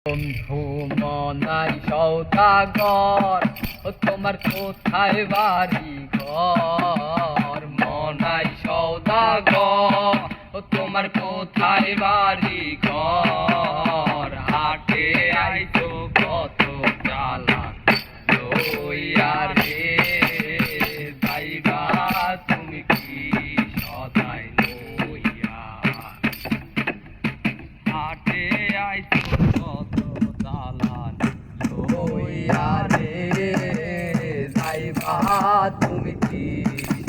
বন্ধু মনাই সওদাগর, ও তোমার কোথায় বাড়ি ঘর? মনাই সওদাগর, ও তোমার কোথায় বাড়ি ঘর? হাটে আইছো কত চালাক লইয়া রে, যাইবা তুমি কি সদাই লইয়া? হাটে আইছো কত চালাক লইয়া রে, যাইবা তুমি কি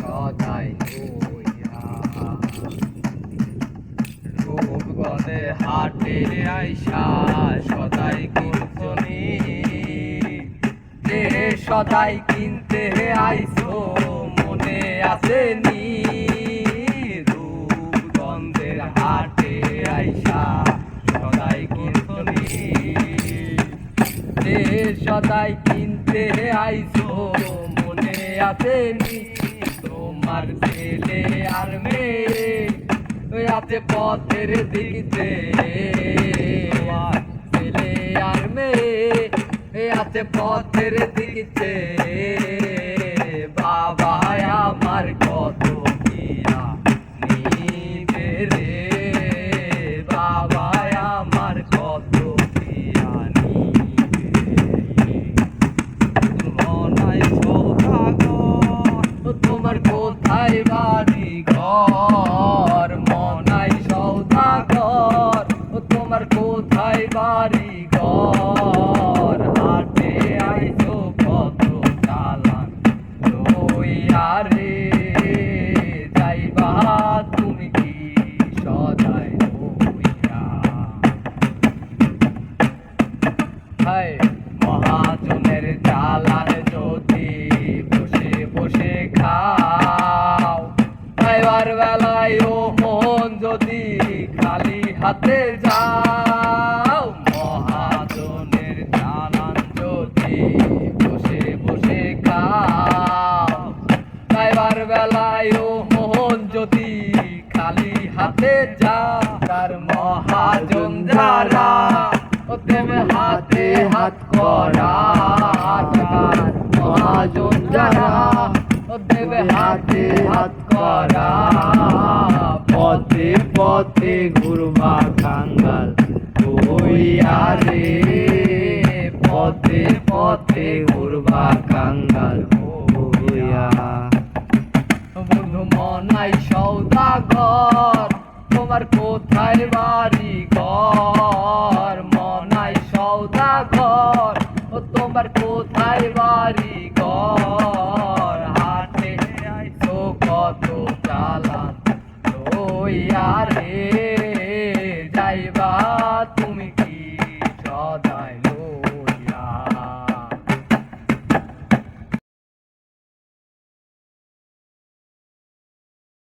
সদাই লইয়া? রূপগঞ্জে হাটে আইসা সদাই কিনছনি, যে সদাই কিনতে আইছো মনে আসেনি? রূপগঞ্জের হাটে আইসা সদাই কিনছনি, যে সদাই কিনতে আইছো মনে আসেনি? তোমার ছেলে আর মেয়ে আছে পথের দিকে, ছেলে আর মেয়ে আছে পথের দিকে। বাবা আমার কত কিয়া নিবে রে, বাবা আমার কত কিয়া নিবে। মনাই সওদাগর, তোমার কোথায় বাড়ি ঘর? মনাই সওদাগর, তোমার কোথায় বাড়ি ঘর? হাটে আইছো কত চালাক লইয়া রে, যাইবা তুমি কি সদাই লইয়া? হায় মহাজনের চালান যদি বসে বসে খাও, খাইবার বেলায় ও মন যদি খালি হাতে যাও। মহাজনের চালান যদি বসে বসে খাও, খাইবার বেলায় ও মন যদি খালি হাতে যাও। তার মহাজন যারা দেবে হাতে হাত করা, মহাজন যারা দেবে হাতে হাত করা। পথে পথে ঘুরবা কাঙ্গাল হইয়া রে, পথে পথে ঘুরবা কাঙ্গাল হইয়া। বন্ধু মনাই সওদাগর, তোমার কোথায় বাড়ি ঘর? মনাই সওদাগর, তোমার কোথায় বাড়ি ঘর?